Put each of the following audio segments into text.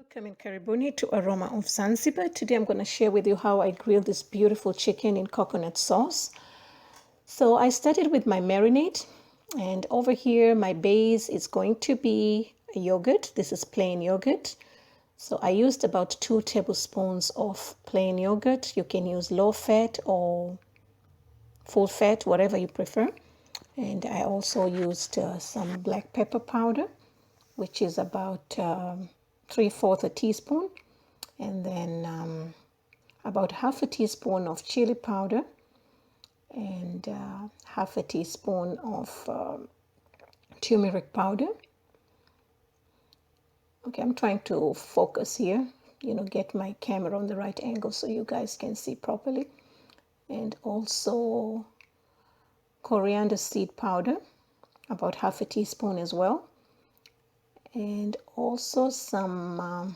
Welcome in Karibuni to Aroma of Zanzibar. Today I'm going to share with you how I grill this beautiful chicken in coconut sauce. So I started with my marinade, and over here my base is going to be a yogurt. This is plain yogurt. So I used about 2 tablespoons of plain yogurt. You can use low fat or full fat, whatever you prefer. And I also used some black pepper powder, which is about 3/4 a teaspoon, and then about half a teaspoon of chili powder, and half a teaspoon of turmeric powder. Okay, I'm trying to focus here, get my camera on the right angle so you guys can see properly. And also coriander seed powder, about half a teaspoon as well. And also some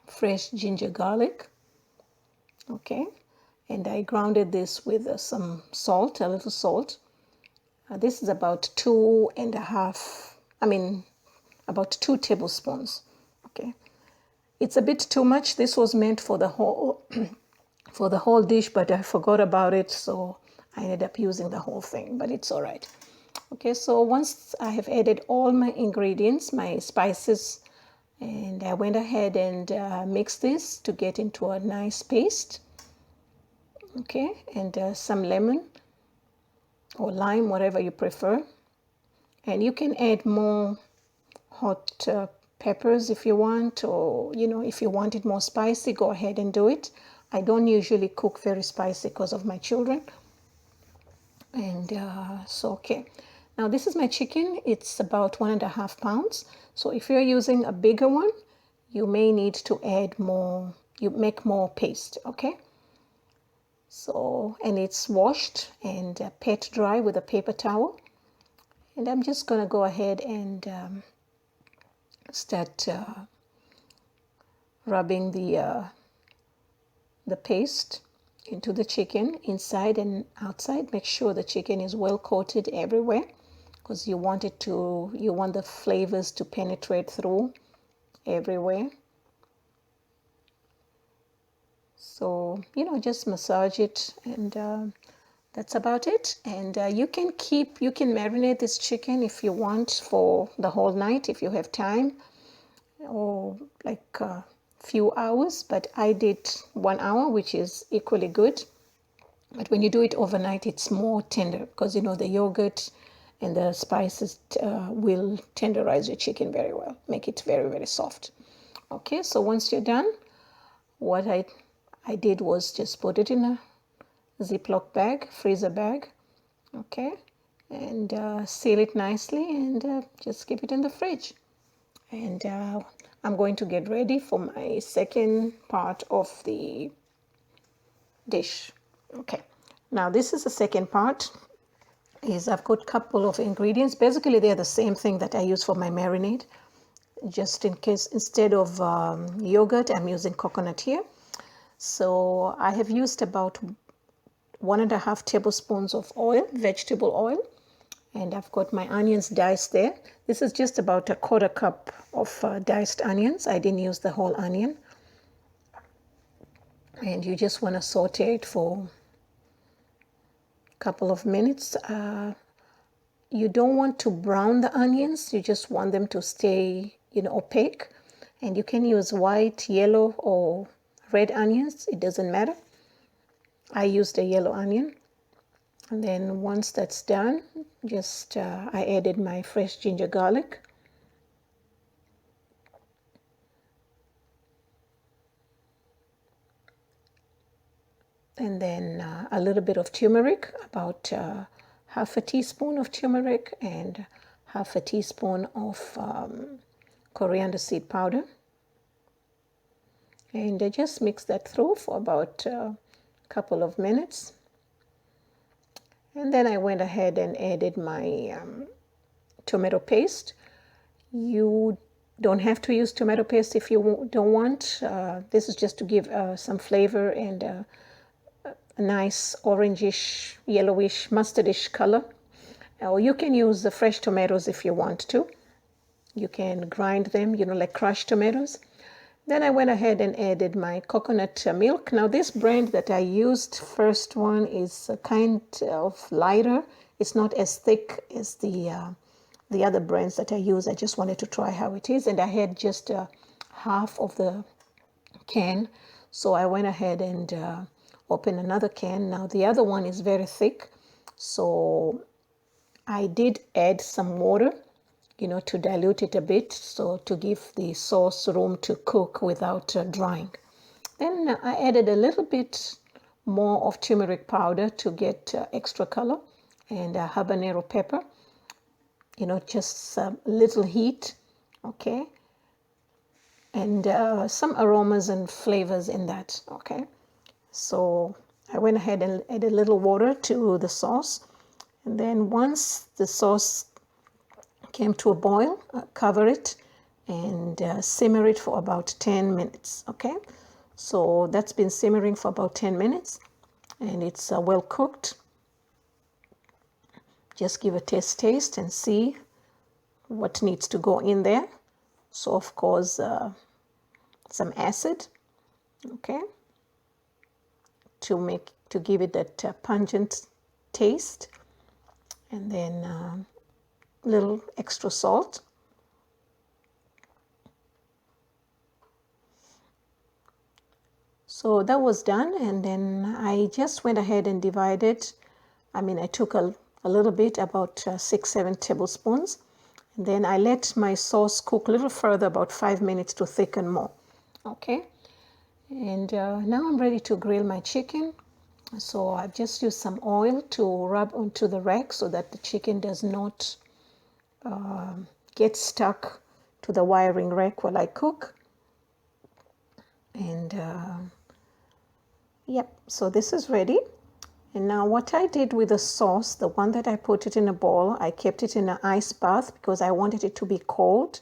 fresh ginger garlic. Okay, and I grounded this with some salt, a little salt. This is about about 2 tablespoons. Okay, it's a bit too much. This was meant for the whole for the whole dish, but I forgot about it, so I ended up using the whole thing, but it's all right. Okay, so once I have added all my ingredients, my spices, and I went ahead and mixed this to get into a nice paste. Okay, and some lemon or lime, whatever you prefer. And you can add more hot peppers if you want, or if you want it more spicy, go ahead and do it. I don't usually cook very spicy because of my children. And okay. Now this is my chicken. It's about 1.5 pounds. So if you're using a bigger one, you may need to add more, you make more paste, okay? So, and it's washed and pat dry with a paper towel. And I'm just gonna go ahead and start rubbing the paste into the chicken, inside and outside. Make sure the chicken is well coated everywhere, because you want the flavors to penetrate through everywhere. So just massage it, and that's about it. And you can marinate this chicken if you want for the whole night, if you have time, or like a few hours, but I did 1 hour, which is equally good. But when you do it overnight, it's more tender, because the yogurt and the spices will tenderize your chicken very well, make it very, very soft. Okay, so once you're done, what I did was just put it in a Ziploc bag, freezer bag, okay, and seal it nicely, and just keep it in the fridge. And I'm going to get ready for my second part of the dish. Okay, now this is the second part. I've got a couple of ingredients. Basically, they're the same thing that I use for my marinade. Just in case, instead of yogurt, I'm using coconut here. So I have used about 1.5 tablespoons of oil, vegetable oil, and I've got my onions diced there. This is just about 1/4 cup of diced onions. I didn't use the whole onion. And you just want to saute it for a couple of minutes. You don't want to brown the onions. You just want them to stay, opaque. And you can use white, yellow, or red onions. It doesn't matter. I used a yellow onion. And then once that's done, just I added my fresh ginger garlic. And then a little bit of turmeric, about half a teaspoon of turmeric, and half a teaspoon of coriander seed powder. And I just mix that through for about a couple of minutes. And then I went ahead and added my tomato paste. You don't have to use tomato paste if you don't want. This is just to give some flavor and a nice orangish, yellowish, mustardish color. Or you can use the fresh tomatoes if you want to. You can grind them, like crushed tomatoes. Then I went ahead and added my coconut milk. Now this brand that I used, first one, is a kind of lighter. It's not as thick as the other brands that I use. I just wanted to try how it is, and I had just half of the can, so I went ahead and opened another can. Now the other one is very thick, so I did add some water, to dilute it a bit, so to give the sauce room to cook without drying. Then I added a little bit more of turmeric powder to get extra color, and habanero pepper, just a little heat, okay, and some aromas and flavors in that, okay. So I went ahead and added a little water to the sauce, and then once the sauce came to a boil, cover it and simmer it for about 10 minutes, okay. So that's been simmering for about 10 minutes, and it's well cooked. Just give a taste and see what needs to go in there. So of course some acid, okay, to give it that pungent taste, and then a little extra salt. So that was done, and then I just went ahead and divided. I took a little bit, about 6-7 tablespoons, and then I let my sauce cook a little further, about 5 minutes, to thicken more, okay. And now I'm ready to grill my chicken. So I've just used some oil to rub onto the rack so that the chicken does not get stuck to the wiring rack while I cook. And yep, so this is ready. And now what I did with the sauce, the one that I put it in a bowl, I kept it in an ice bath because I wanted it to be cold.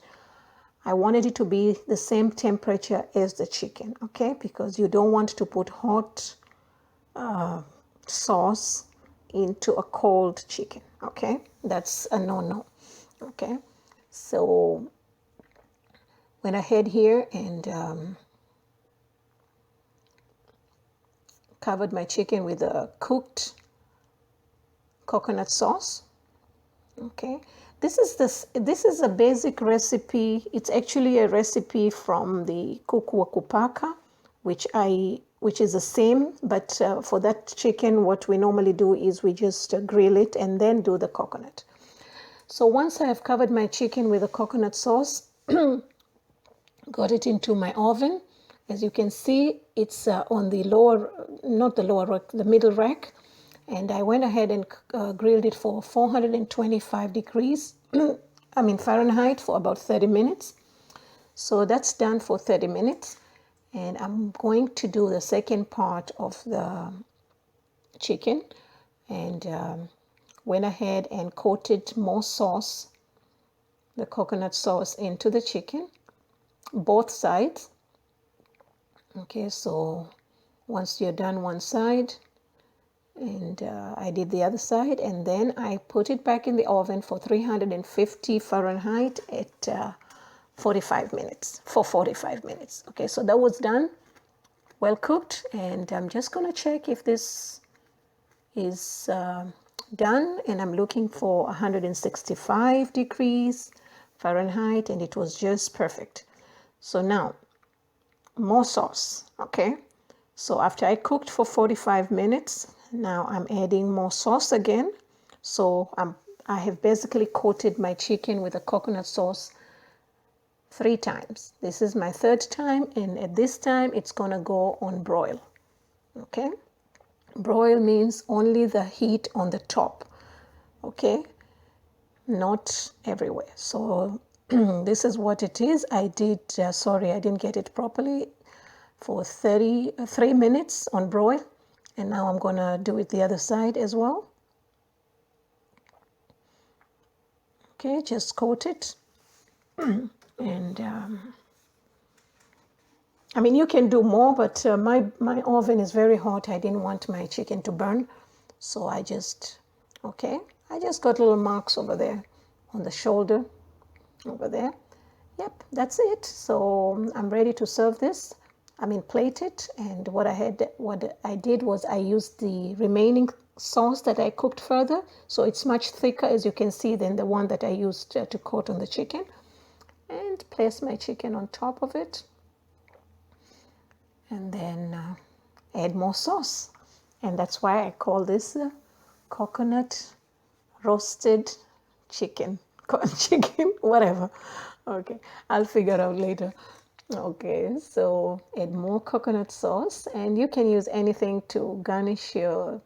I wanted it to be the same temperature as the chicken, okay? Because you don't want to put hot sauce into a cold chicken, okay? That's a no-no, okay? So went ahead here and covered my chicken with a cooked coconut sauce, okay? This is a basic recipe. It's actually a recipe from the kuku wa kupaka, which is the same, but for that chicken, what we normally do is we just grill it and then do the coconut. So once I have covered my chicken with the coconut sauce, got it into my oven. As you can see, it's on the not the lower rack, the middle rack. And I went ahead and grilled it for 425 degrees, Fahrenheit, for about 30 minutes. So that's done for 30 minutes. And I'm going to do the second part of the chicken, and went ahead and coated more sauce, the coconut sauce, into the chicken, both sides. Okay, so once you're done one side, and I did the other side, and then I put it back in the oven for 350 Fahrenheit at 45 minutes, for 45 minutes. Okay, so that was done, well cooked, and I'm just going to check if this is done, and I'm looking for 165 degrees Fahrenheit, and it was just perfect. So now, more sauce, okay? So after I cooked for 45 minutes, now I'm adding more sauce again. So I have basically coated my chicken with a coconut sauce 3 times. This is my 3rd time, and at this time it's gonna go on broil, okay? Broil means only the heat on the top, okay? Not everywhere. So this is what it is. I didn't get it properly, for 3 minutes on broil, and now I'm gonna do it the other side as well. Okay, just coat it. And you can do more, but my oven is very hot. I didn't want my chicken to burn, so I just got little marks over there on the shoulder, over there. yep, that's it. So I'm ready to serve this. I mean, plate it. And what I did was I used the remaining sauce that I cooked further. So it's much thicker, as you can see, than the one that I used to coat on the chicken. And place my chicken on top of it. And then add more sauce. And that's why I call this coconut roasted chicken. Chicken, whatever. Okay, I'll figure out later. Okay, so add more coconut sauce, and you can use anything to garnish your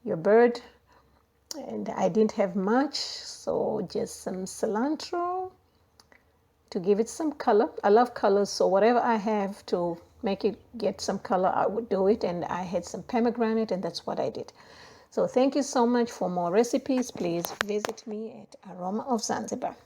bird. And I didn't have much, so just some cilantro to give it some color. I love colors, so whatever I have to make it get some color, I would do it. And I had some pomegranate, and that's what I did. So thank you so much. For more recipes, please visit me at Aroma of Zanzibar.